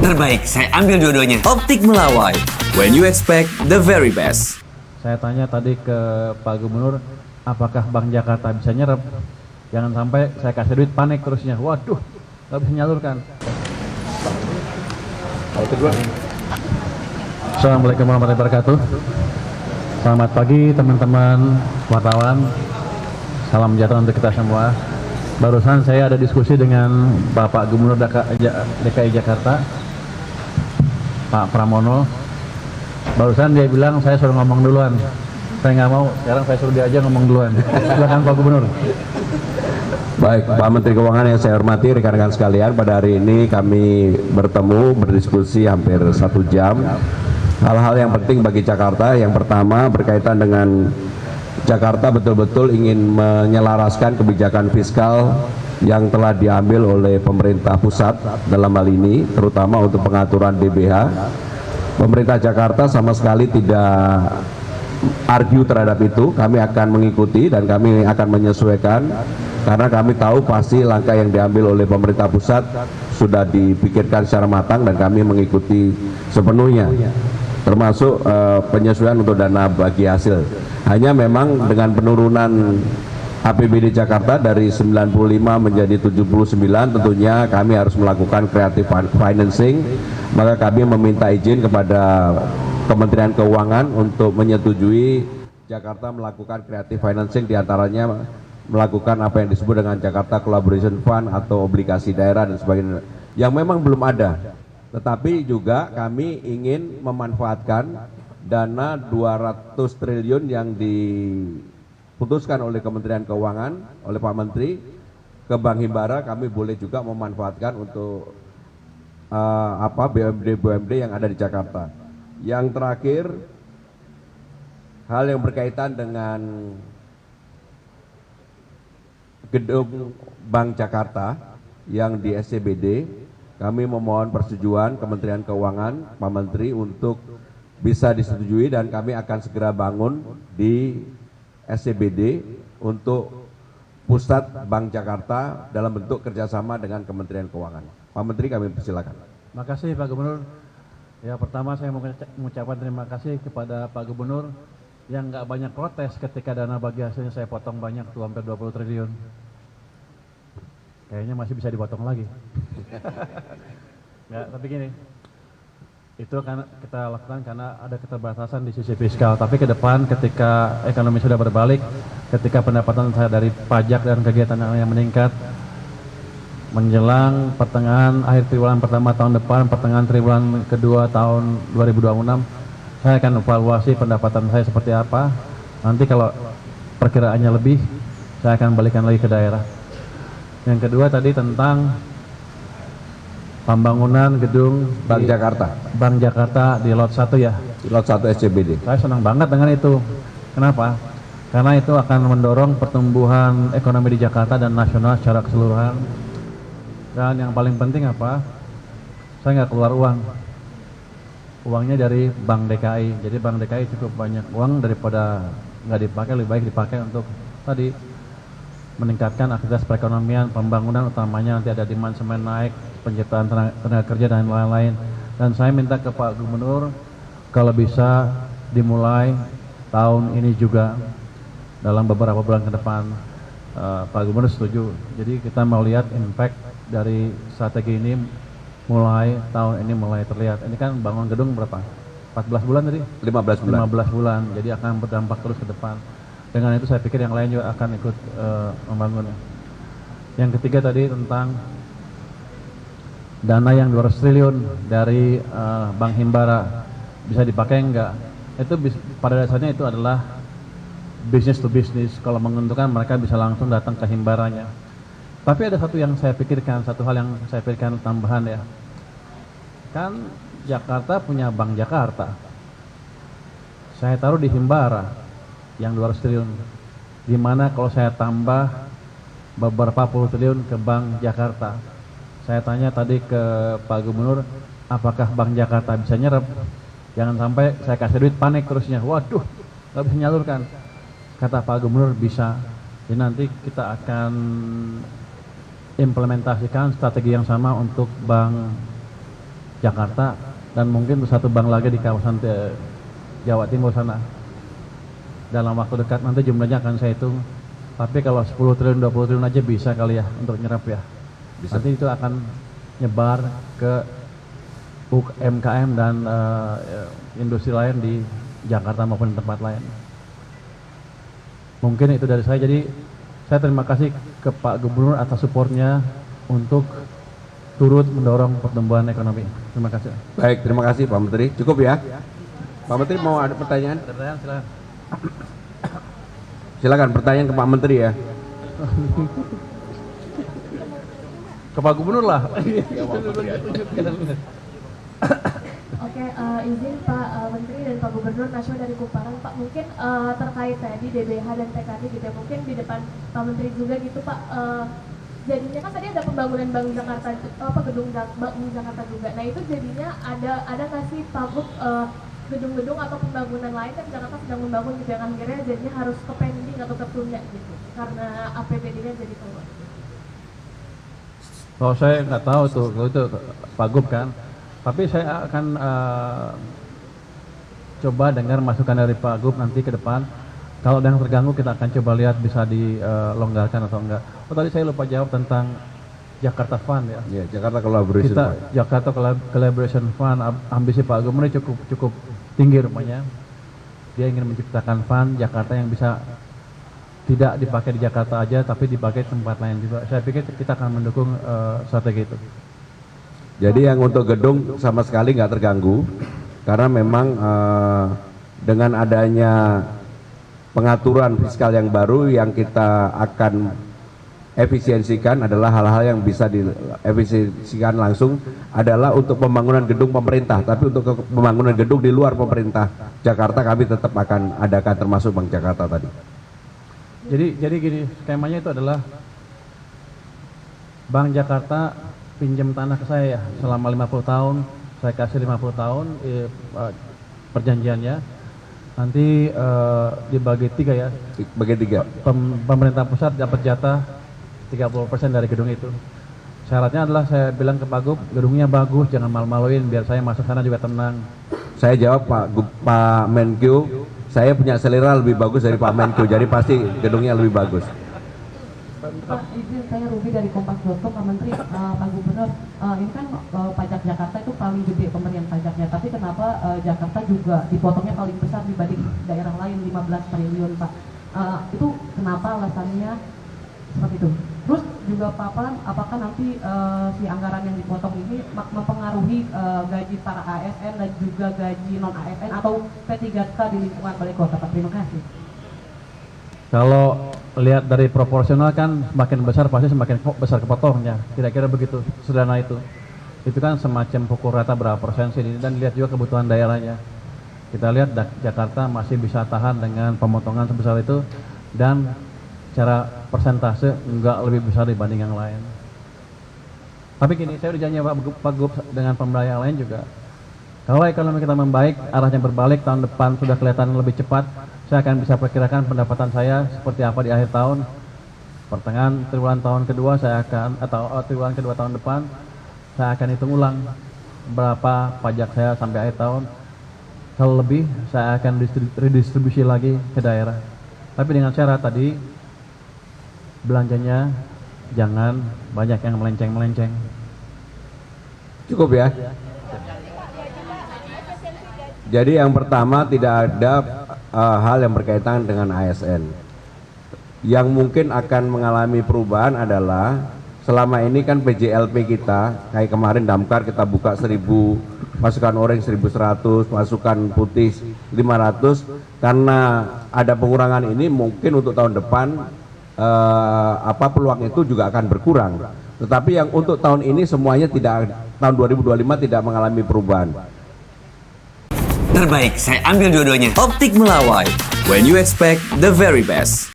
terbaik. Saya ambil dua-duanya. Optik Melawai, when you expect the very best. Saya tanya tadi ke Pak Gubernur, apakah Bank Jakarta bisa nyerap? Jangan sampai saya kasih duit panik terusnya. Waduh, nggak bisa nyalurkan. Assalamualaikum warahmatullahi wabarakatuh. Selamat pagi teman-teman wartawan. Salam sejahtera untuk kita semua. Barusan saya ada diskusi dengan Bapak Gubernur DKI Jakarta, Pak Pramono. Barusan dia bilang saya suruh ngomong duluan. Saya nggak mau, sekarang saya suruh dia aja ngomong duluan. Silakan Pak Gubernur. Baik, Pak Menteri Keuangan yang saya hormati, rekan-rekan sekalian, pada hari ini kami bertemu, berdiskusi hampir 1 jam. Hal-hal yang penting bagi Jakarta, yang pertama berkaitan dengan Jakarta betul-betul ingin menyelaraskan kebijakan fiskal yang telah diambil oleh pemerintah pusat dalam hal ini, terutama untuk pengaturan DBH. Pemerintah Jakarta sama sekali tidak argue terhadap itu. Kami akan mengikuti dan kami akan menyesuaikan, karena kami tahu pasti langkah yang diambil oleh pemerintah pusat sudah dipikirkan secara matang dan kami mengikuti sepenuhnya, termasuk penyesuaian untuk dana bagi hasil. Hanya memang dengan penurunan APBD Jakarta dari 95 menjadi 79, tentunya kami harus melakukan creative financing. Maka kami meminta izin kepada Kementerian Keuangan untuk menyetujui Jakarta melakukan creative financing, diantaranya melakukan apa yang disebut dengan Jakarta Collaboration Fund atau obligasi daerah dan sebagainya, yang memang belum ada. Tetapi juga kami ingin memanfaatkan dana 200 triliun yang diputuskan oleh Kementerian Keuangan, oleh Pak Menteri, ke Bank Himbara. Kami boleh juga memanfaatkan untuk BUMD yang ada di Jakarta. Yang terakhir, hal yang berkaitan dengan gedung Bank Jakarta yang di SCBD, kami memohon persetujuan Kementerian Keuangan, Pak Menteri, untuk bisa disetujui dan kami akan segera bangun di SCBD untuk pusat Bank Jakarta dalam bentuk kerjasama dengan Kementerian Keuangan. Pak Menteri, kami persilakan. Terima kasih Pak Gubernur. Ya, pertama saya mau mengucapkan terima kasih kepada Pak Gubernur yang nggak banyak protes ketika dana bagi hasilnya saya potong banyak tuh, hampir 20 triliun. Kayaknya masih bisa dipotong lagi. Nggak, tapi gini, itu kan kita lakukan karena ada keterbatasan di sisi fiskal. Tapi ke depan ketika ekonomi sudah berbalik, ketika pendapatan saya dari pajak dan kegiatan yang meningkat, menjelang pertengahan akhir triwulan pertama tahun depan, pertengahan triwulan kedua tahun 2026, saya akan evaluasi pendapatan saya seperti apa. Nanti kalau perkiraannya lebih, saya akan balikan lagi ke daerah. Yang kedua tadi tentang pembangunan gedung Bank Jakarta. Bank Jakarta di Lot 1 ya. Di Lot 1 SCBD. Saya senang banget dengan itu. Kenapa? Karena itu akan mendorong pertumbuhan ekonomi di Jakarta dan nasional secara keseluruhan. Dan yang paling penting apa? Saya nggak keluar uang. Uangnya dari Bank DKI. Jadi Bank DKI cukup banyak uang, daripada nggak dipakai, lebih baik dipakai untuk tadi meningkatkan aktivitas perekonomian, pembangunan, utamanya nanti ada demand semen naik, penciptaan tenaga kerja dan lain-lain. Dan saya minta ke Pak Gubernur kalau bisa dimulai tahun ini juga, dalam beberapa bulan ke depan. Pak Gubernur setuju. Jadi kita mau lihat impact dari strategi ini mulai tahun ini mulai terlihat. Ini kan bangun gedung berapa? 14 bulan tadi? 15 bulan. 15 bulan. Jadi akan berdampak terus ke depan. Dengan itu saya pikir yang lain juga akan ikut membangunnya. Yang ketiga tadi tentang dana yang 200 triliun dari Bank Himbara bisa dipakai enggak? Itu pada dasarnya itu adalah business to business. Kalau menguntungkan mereka bisa langsung datang ke Himbaranya. Tapi ada satu yang saya pikirkan, satu hal yang saya pikirkan tambahan ya. Kan Jakarta punya Bank Jakarta. Saya taruh di Himbara yang 200 triliun. Gimana kalau saya tambah beberapa puluh triliun ke Bank Jakarta? Saya tanya tadi ke Pak Gubernur, apakah Bank Jakarta bisa nyerap? Jangan sampai saya kasih duit panik terusnya. Waduh, nggak bisa nyalurkan. Kata Pak Gubernur bisa. Jadi nanti kita akan implementasikan strategi yang sama untuk Bank Jakarta dan mungkin satu bank lagi di kawasan Jawa Timur sana. Dalam waktu dekat nanti jumlahnya akan saya hitung. Tapi kalau 10 triliun, 20 triliun aja bisa kali ya untuk nyerap ya. Bisa. Nanti itu akan nyebar ke UMKM dan industri lain di Jakarta maupun di tempat lain. Mungkin itu dari saya. Jadi saya terima kasih ke Pak Gubernur atas supportnya untuk turut mendorong pertumbuhan ekonomi. Terima kasih. Baik, terima kasih Pak Menteri. Cukup ya. Pak Menteri mau ada pertanyaan? Silakan. Silakan pertanyaan ke Pak Menteri ya. Ke Pak Gubernur lah. Oke, izin Pak Menteri dan Pak Gubernur Nasional dari Kumparan, Pak, mungkin terkait tadi DBH dan TKD gitu ya, mungkin di depan Pak Menteri juga gitu Pak, jadinya kan tadi ada pembangunan Bank Jakarta, gedung Bank Jakarta juga, nah itu jadinya ada nggak sih Pak Gub gedung-gedung atau pembangunan lain kan Jakarta sedang membangun gitu yang akhirnya jadinya harus ke pending atau tertunda gitu, karena APBD-nya jadi turun. Kalau saya nggak tahu tuh, kalau itu Pak Gub kan. Tapi saya akan coba dengar masukan dari Pak Gub nanti ke depan. Kalau ada yang terganggu kita akan coba lihat bisa dilonggarkan atau enggak. Oh tadi saya lupa jawab tentang Jakarta Fund ya. Ya, Jakarta Collaboration Kita Fund. Jakarta Collaboration Fund, ambisi Pak Gub ini cukup tinggi rupanya. Dia ingin menciptakan fund Jakarta yang bisa tidak dipakai di Jakarta aja, tapi dipakai di tempat lain juga. Saya pikir kita akan mendukung strategi itu. Jadi yang untuk gedung sama sekali nggak terganggu karena memang dengan adanya pengaturan fiskal yang baru yang kita akan efisiensikan adalah hal-hal yang bisa diefisiensikan langsung adalah untuk pembangunan gedung pemerintah, tapi untuk pembangunan gedung di luar pemerintah Jakarta kami tetap akan adakan termasuk Bank Jakarta tadi. Jadi gini, skemanya itu adalah Bank Jakarta pinjam tanah ke saya ya, selama 50 tahun, saya kasih 50 tahun perjanjiannya, nanti dibagi 3 ya. Bagi 3. Pemerintah pusat dapat jatah 30% dari gedung itu. Syaratnya adalah saya bilang ke Pak Gub, gedungnya bagus, jangan malu-maluin, biar saya masuk sana juga tenang. Saya jawab Pak Menkyu, saya punya selera lebih bagus dari Pak Menkyu, jadi pasti gedungnya lebih bagus. Pak, izin saya Ruby dari Kompas.com, Pak Menteri, Pak Gubernur, ini kan pajak Jakarta itu paling gede pemberian pajaknya, tapi kenapa Jakarta juga dipotongnya paling besar dibanding daerah lain 15 triliun Pak? Itu kenapa alasannya seperti itu? Terus juga Pak Pan, apakah nanti si anggaran yang dipotong ini mempengaruhi gaji para ASN dan juga gaji non ASN atau P3K di lingkungan balai kota Pak? Terima kasih. Kalau lihat dari proporsional kan semakin besar pasti semakin besar kepotongnya, kira-kira begitu, sederhana itu. Itu kan semacam pukul rata berapa persen sih, dan lihat juga kebutuhan daerahnya. Kita lihat Jakarta masih bisa tahan dengan pemotongan sebesar itu dan secara persentase enggak lebih besar dibanding yang lain. Tapi gini, saya udah janji Pak Gub dengan pemerintah yang lain juga. Kalau ekonomi kita membaik, arahnya berbalik, tahun depan sudah kelihatan lebih cepat, saya akan bisa perkirakan pendapatan saya seperti apa di akhir tahun. Pertengahan triwulan tahun kedua saya akan, atau triwulan kedua tahun depan, saya akan hitung ulang berapa pajak saya sampai akhir tahun. Kalau lebih, saya akan redistribusi lagi ke daerah. Tapi dengan syarat tadi, belanjanya jangan banyak yang melenceng-melenceng. Cukup ya? Jadi yang pertama tidak ada hal yang berkaitan dengan ASN. Yang mungkin akan mengalami perubahan adalah selama ini kan PJLP kita, kayak kemarin Damkar kita buka 1000, masukan orange 1100, masukan putih 500, karena ada pengurangan ini mungkin untuk tahun depan peluang itu juga akan berkurang. Tetapi yang untuk tahun ini semuanya tidak, tahun 2025 tidak mengalami perubahan. Terbaik, saya ambil dua-duanya. Optik Melawai. When you expect the very best.